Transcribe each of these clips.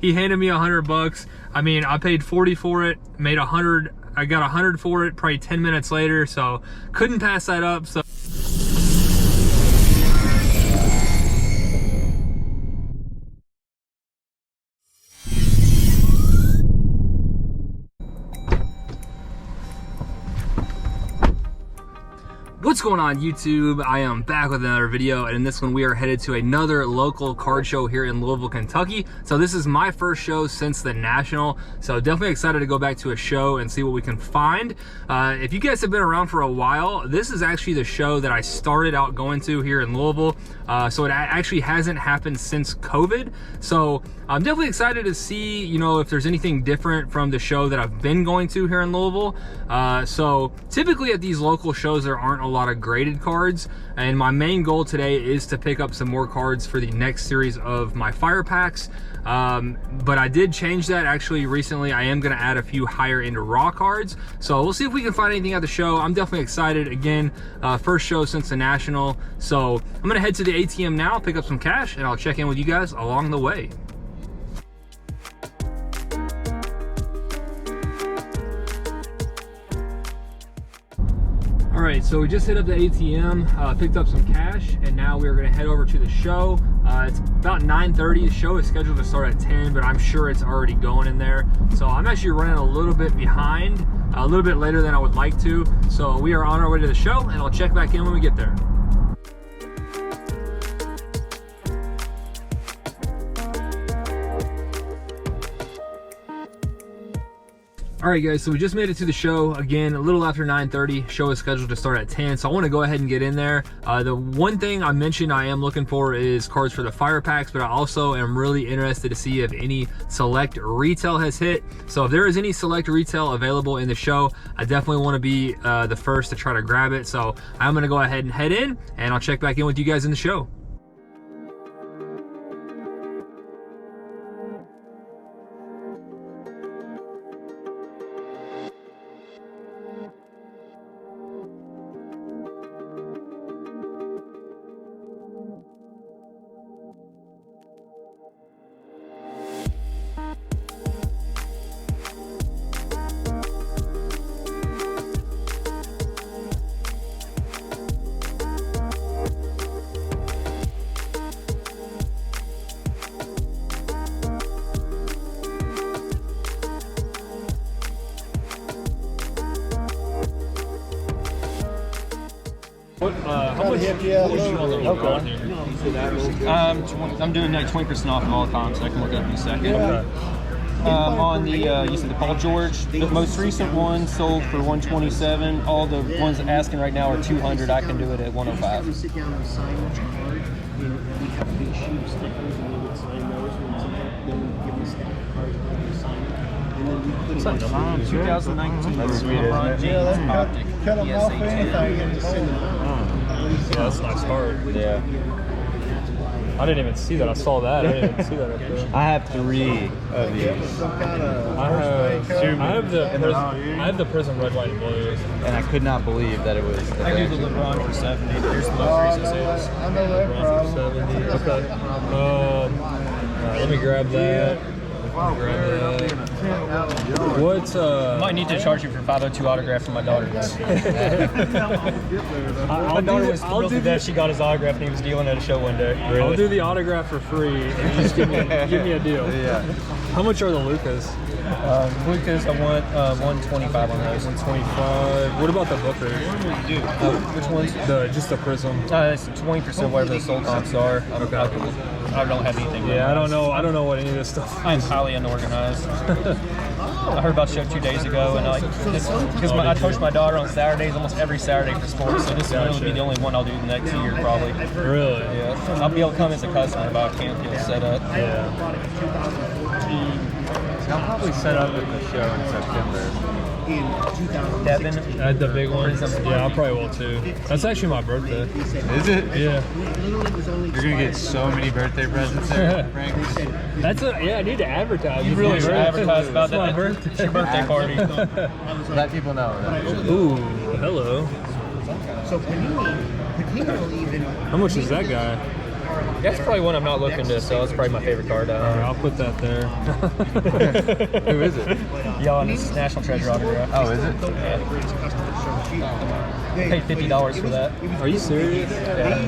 He handed me $100. I mean, I paid 40 for it, made 100. I got 100 for it probably 10 minutes later, so couldn't pass that up. So what's going on YouTube? I am back with another video, and in this one we are headed to another local card show here in Louisville, Kentucky. So this is my first show since the National, so definitely excited to go back to a show and see what we can find. If you guys have been around for a while, this is actually the show that I started out going to here in Louisville. So it actually hasn't happened since COVID. So I'm definitely excited to see, you know, if there's anything different from the show that I've been going to here in Louisville. So typically at these local shows there aren't a lot of graded cards, and my main goal today is to pick up some more cards for the next series of my fire packs. But I did change that actually recently. I am going to add a few higher end raw cards, so we'll see if we can find anything at the show. I'm definitely excited. Again, first show since the National, so I'm going to head to the ATM now, pick up some cash, and I'll check in with you guys along the way. All right, so we just hit up the ATM, picked up some cash, and now we're gonna head over to the show. It's about 9:30. The show is scheduled to start at 10, but I'm sure it's already going in there. So I'm actually running a little bit behind, a little bit later than I would like to. So we are on our way to the show, and I'll check back in when we get there. All right guys, so we just made it to the show. Again, a little after 9:30. Show is scheduled to start at 10, so I want to go ahead and get in there. The one thing I mentioned I am looking for is cards for the fire packs, but I also am really interested to see if any select retail has hit. So if there is any select retail available in the show, I definitely want to be the first to try to grab it. So I'm going to go ahead and head in, and I'll check back in with you guys in the show. How much would you want to look on here? I'm doing like 20% off of all comps, so I can look up in a second. Okay. On the, you said the Paul George, the most recent one sold for 127. All the ones asking right now are 200. I can do it at 105. We sit down and sign each card, and we have big sheet of stickers, and we would sign those. Then we give them a stack of cards, and we sign it. And then we put it in 2019. That's sweet, isn't it? Optic. cut them off anything and just send them out. Yeah, that's a nice card. Yeah. I didn't even see that. I saw that. I didn't even see that up there. I have 3 of these. Some kind of I have the Prism red, white, and blue. And I could not believe that it was. I do the LeBron for 70. Here's the most recent sales. I know that problem. 70. Okay. All right, let me grab that. What? Might need to charge you for 502 autograph for my daughter. My daughter was thrilled to death. She got his autograph and he was dealing at a show one day. Really? I'll do the autograph for free. And just give me a deal. Yeah. How much are the Lucas? Lucas, I want 125 on those. 125. What about the Bookers? Which ones? Just the Prism. It's 20% whatever the sold comps are. Okay. I don't have anything. Yeah, I don't know what any of this stuff. I'm highly unorganized. I heard about the show 2 days ago, and because I coach my daughter on Saturdays, almost every Saturday for sports. So this will be the only one I'll do the next year probably. Really? Yeah. I'll be able to come as a customer, but I can't get set up. Yeah. I'll probably set up at the show in September. Devin, At the big one? Yeah, I probably will too. That's actually my birthday. Is it? Yeah. You're gonna get so many birthday presents there, Frank. Yeah, I need to advertise. you really should advertise about It's my that. birthday. It's your birthday party. Let people know. Ooh, hello. So Panini even. How much is that guy? That's probably one I'm not looking to sell. That's probably my favorite card. I'll put that there. Who is it? Giannis National Treasure autograph. Oh, is it? I paid $50 for that. Are you serious? Yeah.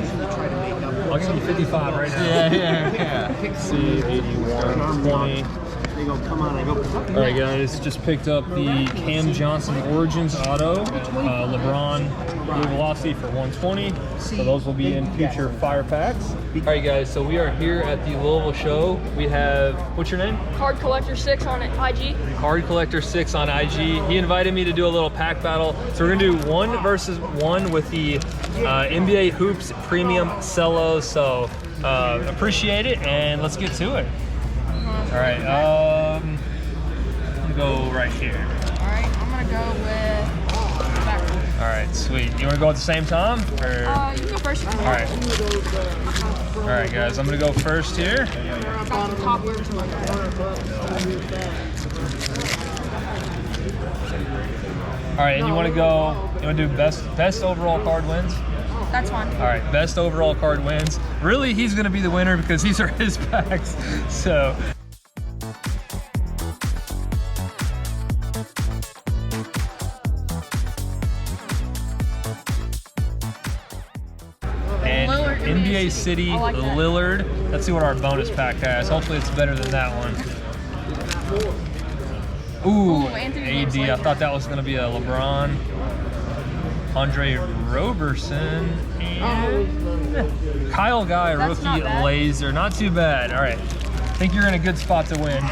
I'll give you 55 right now. Yeah. See, 81, 20. They go, come on, I go. All right, guys, just picked up the Cam Johnson Origins auto, LeBron Blue Velocity for 120. So those will be in future fire packs. All right, guys, so we are here at the Louisville show. We have, what's your name? Card Collector 6 on IG. Card Collector 6 on IG. He invited me to do a little pack battle. So we're gonna do 1 versus 1 with the NBA Hoops Premium Cello. So appreciate it, and let's get to it. All right, I'm gonna go right here. All right, I'm gonna go with back. All right, sweet. You wanna go at the same time? Or? You can go first. All right. All right, guys, I'm gonna go first here. Got the top words. All right, and you wanna do best overall card wins? That's fine. All right, best overall card wins. Really, he's gonna be the winner because these are his packs, so. And Lillard, NBA City, I like that. Lillard. Let's see what our bonus pack has. Hopefully it's better than that one. Ooh, Anthony AD. I thought that was gonna be a LeBron. Andre Roberson and Kyle Guy, That's rookie not bad. laser. Not too bad. All right, I think you're in a good spot to win.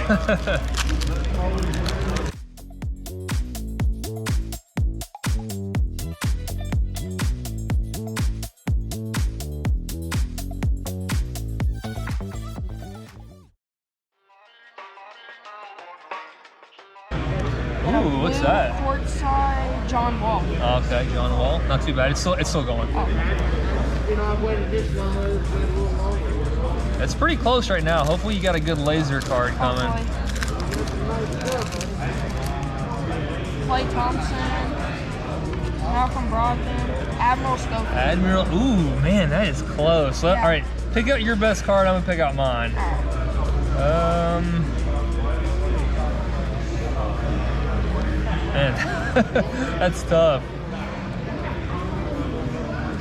Ooh, what's that? Courtside John Wall. Okay, John Wall. Not too bad. It's still going. It's pretty close right now. Hopefully you got a good laser card coming. Clay Thompson, Malcolm Brogdon, Admiral Schofield. Admiral. Ooh, man, that is close. All right, pick out your best card. I'm gonna pick out mine. Man, that's tough.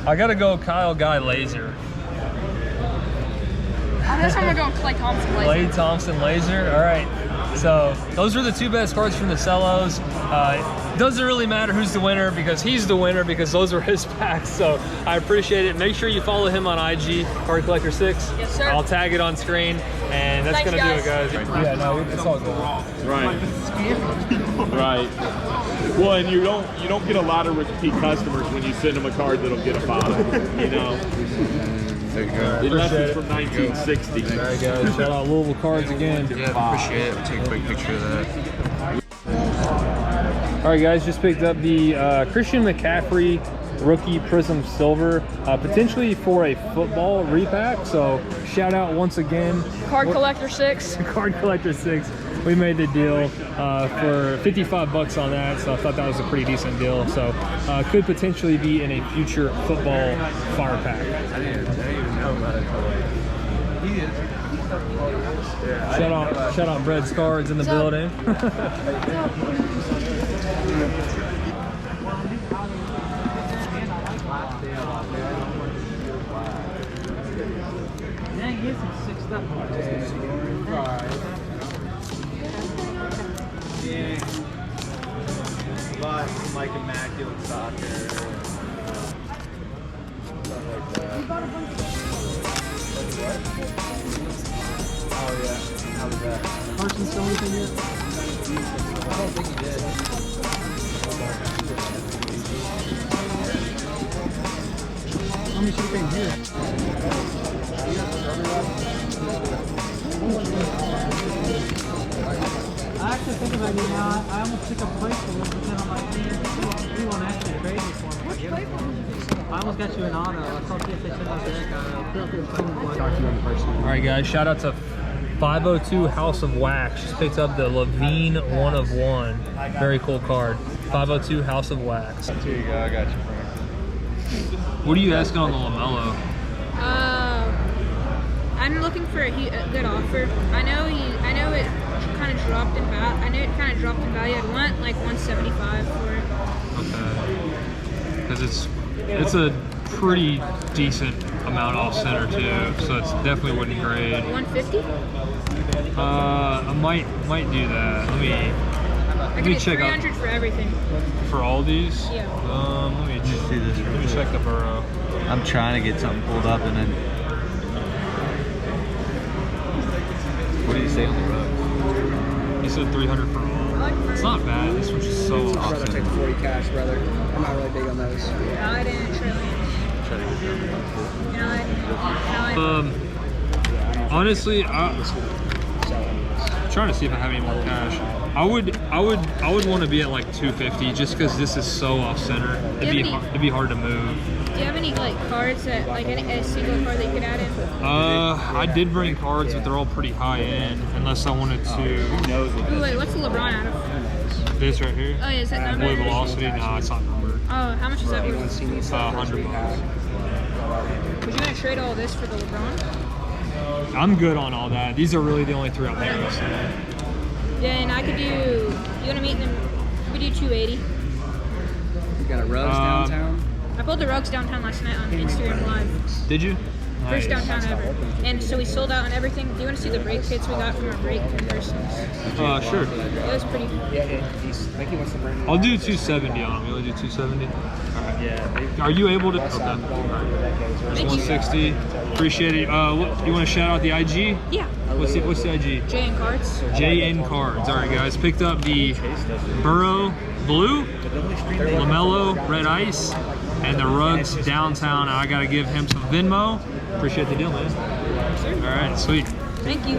I gotta go Kyle Guy laser. I guess I'm gonna go with Clay Thompson. Clay Thompson laser. All right. So those are the 2 best cards from the cellos. Doesn't really matter who's the winner because he's the winner because those are his packs. So I appreciate it. Make sure you follow him on IG, Card Collector 6. Yes, sir. I'll tag it on screen, and that's Thanks, gonna do it, guys. Yeah, no, it's all good. Right. Right. Well, and you don't get a lot of repeat customers when you send them a card that'll get a 5. You know. There you go. Unless it's from 1960. All right, guys. Shout out Louisville Cards again. Yeah, appreciate it. Take a quick picture of that. All right, guys, just picked up the Christian McCaffrey rookie Prism Silver, potentially for a football repack. So shout out once again. Card Collector 6. Card Collector 6. We made the deal for $55 on that, so I thought that was a pretty decent deal. So could potentially be in a future football fire pack. I didn't even know about it. Shout out Bread's Cards in the building. But like immaculate soccer. Oh yeah, how was that? Carson still anything yet? I don't think he did. How many should have here? I actually think about it now. I almost took a place for one, but then I'm like, we won't actually trade this one. I almost got you an auto. I thought if they took out that guy, I'll talk to you in person. All right, guys. Shout out to 502 House of Wax. Just picked up the Levine 1 of 1. Very cool card. 502 House of Wax. Here you go. I got you. What are you asking on the Lamello? I'm looking for a good offer. I know it kind of dropped in value. I know it kind of dropped in value. I'd want like 175 for it. Okay. Because it's a pretty decent amount off center too, so it's definitely wouldn't grade. 150? I might do that. Let me check out 300 for everything. for all these. Yeah. Let me see this. Let me check the burrow. I'm trying to get something pulled up and then. What do you say on the road? He said 300 for all. It's not bad. This one's just so off I'd take the 40 cash, brother. I'm not really big on those. No, I didn't really. No, I didn't. Honestly, I'm trying to see if I have any more cash. I would want to be at like 250 just because this is so off center. It'd be hard to move. Do you have any like cards that like a single card that you could add in? I did bring cards, but they're all pretty high end. Unless I wanted to. Wait, what's the LeBron out of? This right here. Oh yeah, is that numbered? Boy Velocity? Nah, it's not numbered. Oh, how much is that worth? $100. Would you want to trade all this for the LeBron? I'm good on all that. These are really the only three I'm interested in. Yeah, and I could do. You want to meet them? We do 280. You got a Rugs downtown? I pulled the Rugs downtown last night on Instagram Live. Did you? First downtown ever. And so we sold out on everything. Do you want to see the break kits we got from our break conversions? Sure. It was pretty. I'll do 270 on them. You want to do 270? Alright. Yeah. Are you able to? Okay. There's 160. Appreciate it. You want to shout out the IG? Yeah. What's the IG? JN Cards. JN Cards. All right, guys. Picked up the Burrow Blue, Lamello Red Ice, and the Rugs downtown. I got to give him some Venmo. Appreciate the deal, man. All right, sweet. Thank you.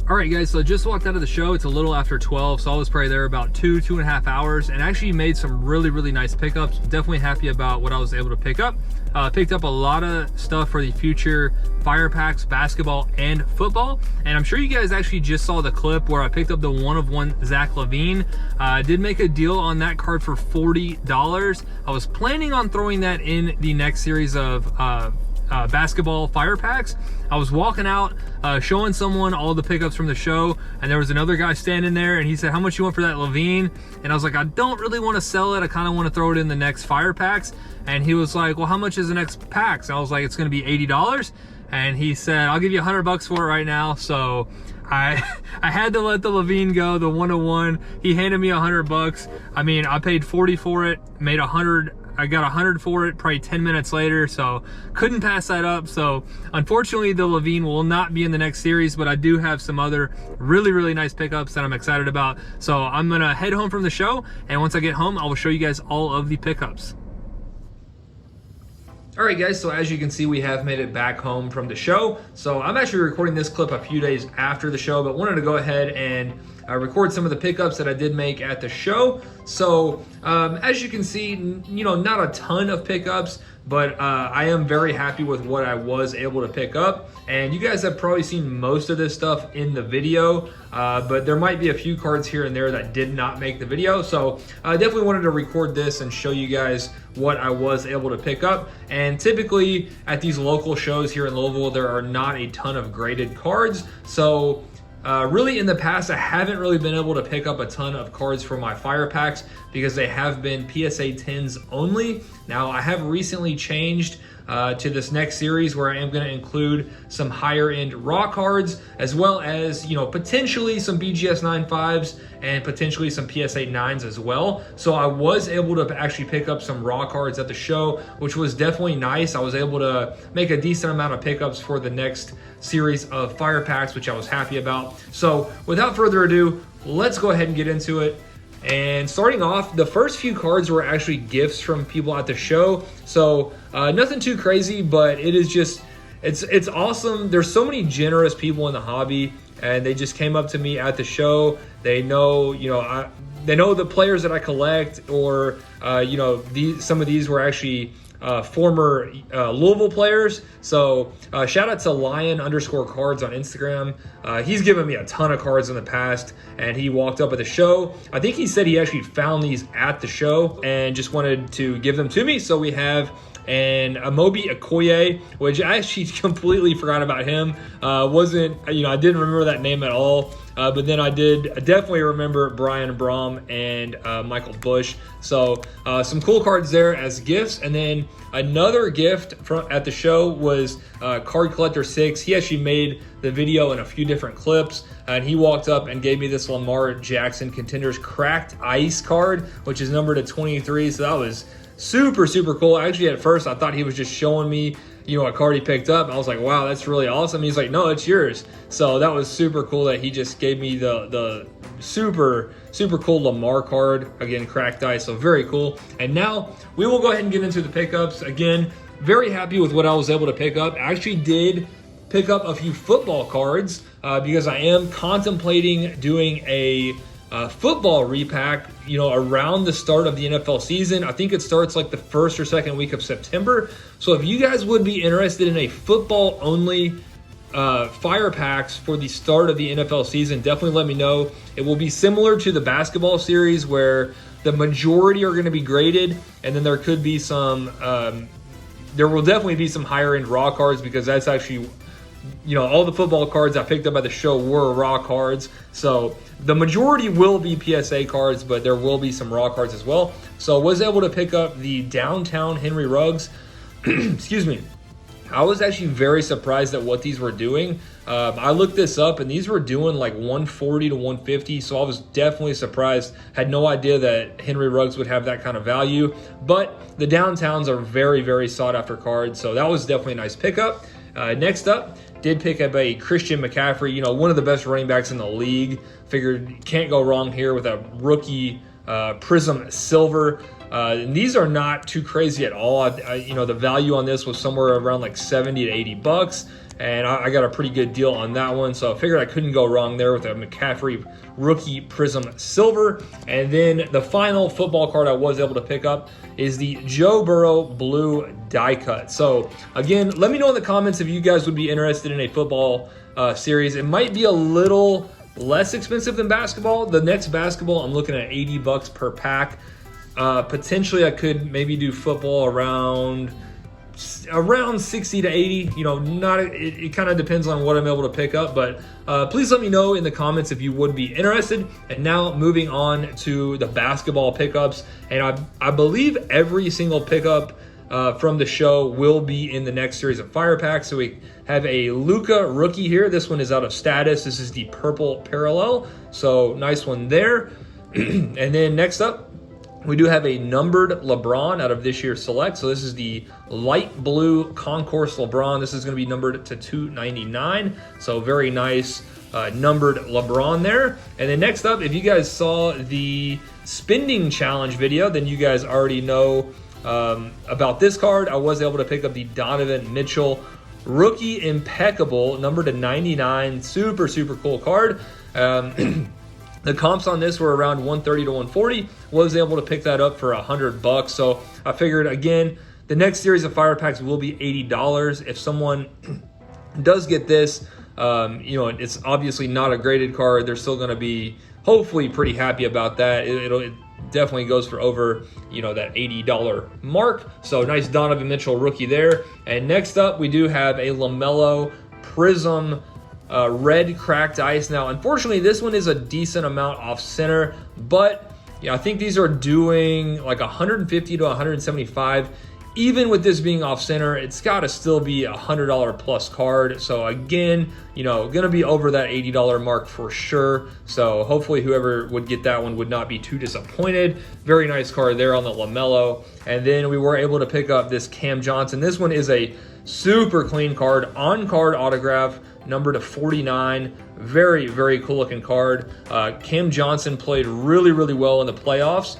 All right, guys, so just walked out of the show. It's a little after 12, so I was probably there about 2.5 hours, and actually made some really nice pickups. Definitely happy about what I was able to pick up. Picked up a lot of stuff for the future fire packs, basketball, and football. And I'm sure you guys actually just saw the clip where I picked up the 1-of-1 Zach LaVine. I did make a deal on that card for $40. I was planning on throwing that in the next series of basketball fire packs. I was walking out showing someone all the pickups from the show, and there was another guy standing there, and he said, how much you want for that LaVine? And I was like, I don't really want to sell it. I kind of want to throw it in the next fire packs. And he was like, well, how much is the next packs? I was like, it's going to be $80. And he said, I'll give you $100 for it right now. So I had to let the LaVine go, the 1-of-1. He handed me $100. I mean, I paid 40 for it, made 100. I got 100 for it probably 10 minutes later, so couldn't pass that up. So unfortunately, the LaVine will not be in the next series, but I do have some other really nice pickups that I'm excited about. So I'm gonna head home from the show, and once I get home, I will show you guys all of the pickups. All right, guys, so as you can see, we have made it back home from the show. So I'm actually recording this clip a few days after the show, but wanted to go ahead and record some of the pickups that I did make at the show. So as you can see, you know, not a ton of pickups, but I am very happy with what I was able to pick up. And you guys have probably seen most of this stuff in the video, but there might be a few cards here and there that did not make the video. So I definitely wanted to record this and show you guys what I was able to pick up. And typically at these local shows here in Louisville, there are not a ton of graded cards. So really in the past, I haven't really been able to pick up a ton of cards for my fire packs because they have been PSA 10s only. Now I have recently changed to this next series where I am going to include some higher end raw cards, as well as, you know, potentially some BGS 9.5s and potentially some PSA 9s as well. So I was able to actually pick up some raw cards at the show, which was definitely nice. I was able to make a decent amount of pickups for the next series of fire packs, which I was happy about. So without further ado, let's go ahead and get into it. And starting off, the first few cards were actually gifts from people at the show. So nothing too crazy, but it is just, it's awesome. There's so many generous people in the hobby, and they just came up to me at the show. They know, you know, they know the players that I collect, or you know, some of these were actually former Louisville players. So shout out to Lion_cards on Instagram. He's given me a ton of cards in the past, and he walked up at the show. I think he said he actually found these at the show and just wanted to give them to me. So we have and Amobi Okoye, which I actually completely forgot about him. I didn't remember that name at all. But then I definitely remember Brian Brom and Michael Bush. So some cool cards there as gifts. And then another gift at the show was Card Collector 6. He actually made the video in a few different clips. And he walked up and gave me this Lamar Jackson Contenders Cracked Ice card, which is numbered to 23. So that was super, super cool. Actually, at first, I thought he was just showing me, a card he picked up. I was like, wow, that's really awesome. He's like, no, it's yours. So that was super cool that he just gave me the super, super cool Lamar card. Again, cracked ice, so very cool. And now we will go ahead and get into the pickups. Again, very happy with what I was able to pick up. I actually did pick up a few football cards because I am contemplating doing a football repack, around the start of the NFL season. I think it starts like the first or second week of September. So if you guys would be interested in a football only fire packs for the start of the NFL season, definitely let me know. It will be similar to the basketball series where the majority are going to be graded, and then there could be some, there will definitely be some higher end raw cards, because that's actually, all the football cards I picked up at the show were raw cards. So the majority will be PSA cards, but there will be some raw cards as well. So I was able to pick up the Downtown Henry Ruggs. Excuse me. I was actually very surprised at what these were doing. I looked this up, and these were doing like 140 to 150. So I was definitely surprised. Had no idea that Henry Ruggs would have that kind of value. But the Downtowns are very, very sought after cards. So that was definitely a nice pickup. Next up, did pick up a Christian McCaffrey, one of the best running backs in the league. Figured can't go wrong here with a rookie Prism Silver. And these are not too crazy at all. The value on this was somewhere around like 70 to 80 bucks. And I got a pretty good deal on that one. So I figured I couldn't go wrong there with a McCaffrey rookie Prism Silver. And then the final football card I was able to pick up is the Joe Burrow Blue die cut. So again, let me know in the comments if you guys would be interested in a football series. It might be a little less expensive than basketball. The next basketball, I'm looking at 80 bucks per pack. Potentially I could maybe do football around 60 to 80. It kind of depends on what I'm able to pick up, but please let me know in the comments if you would be interested. And now moving on to the basketball pickups, and I believe every single pickup from the show will be in the next series of fire packs. So we have a Luka rookie here. This one is out of status. This is the purple parallel, so nice one there. And then next up, we do have a numbered LeBron out of this year's select. So this is the light blue concourse LeBron. This is going to be numbered to 299. So very nice numbered LeBron there. And then next up, if you guys saw the spending challenge video, then you guys already know about this card. I was able to pick up the Donovan Mitchell rookie impeccable numbered to 99. Super, super cool card. The comps on this were around 130 to 140. Was able to pick that up for $100. So I figured, again, the next series of fire packs will be $80. If someone does get this, it's obviously not a graded card. They're still going to be hopefully pretty happy about that. It definitely goes for over, that $80 mark. So nice Donovan Mitchell rookie there. And next up, we do have a Lamello Prism red cracked ice. Now, unfortunately, this one is a decent amount off center, but I think these are doing like 150 to 175. Even with this being off center, it's got to still be a $100 plus card. So again, gonna be over that $80 mark for sure. So hopefully whoever would get that one would not be too disappointed. Very nice card there on the Lamello. And then we were able to pick up this Cam Johnson. This one is a super clean card, on card autograph, number to 49. Very, very cool looking card. Cam Johnson played really, really well in the playoffs.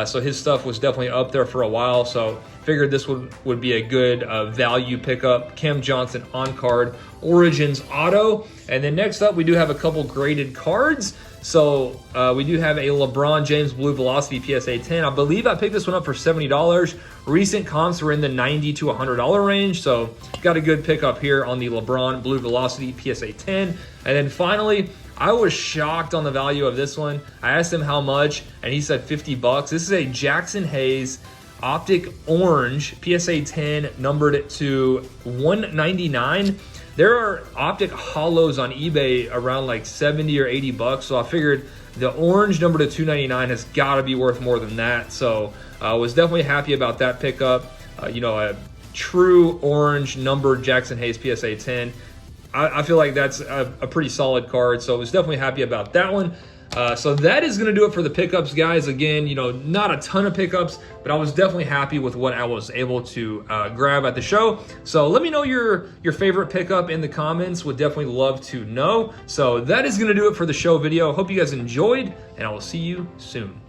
So his stuff was definitely up there for a while. So figured this would be a good value pickup. Cam Johnson on card, Origins auto. And then next up, we do have a couple graded cards. So we do have a LeBron James Blue Velocity PSA 10. I believe I picked this one up for $70. Recent comps were in the $90 to $100 range. So got a good pickup here on the LeBron Blue Velocity PSA 10. And then finally, I was shocked on the value of this one. I asked him how much, and he said 50 bucks. This is a Jackson Hayes Optic Orange, PSA 10, numbered to 199. There are Optic Hollows on eBay around like 70 or 80 bucks, so I figured the orange numbered to 299 has got to be worth more than that. So I was definitely happy about that pickup. You know, a true orange numbered Jackson Hayes PSA 10. I feel like that's a pretty solid card, so I was definitely happy about that one. So that is going to do it for the pickups, guys. Again, you know, not a ton of pickups, but I was definitely happy with what I was able to grab at the show. So let me know your favorite pickup in the comments. Would definitely love to know. So that is going to do it for the show video. Hope you guys enjoyed, and I will see you soon.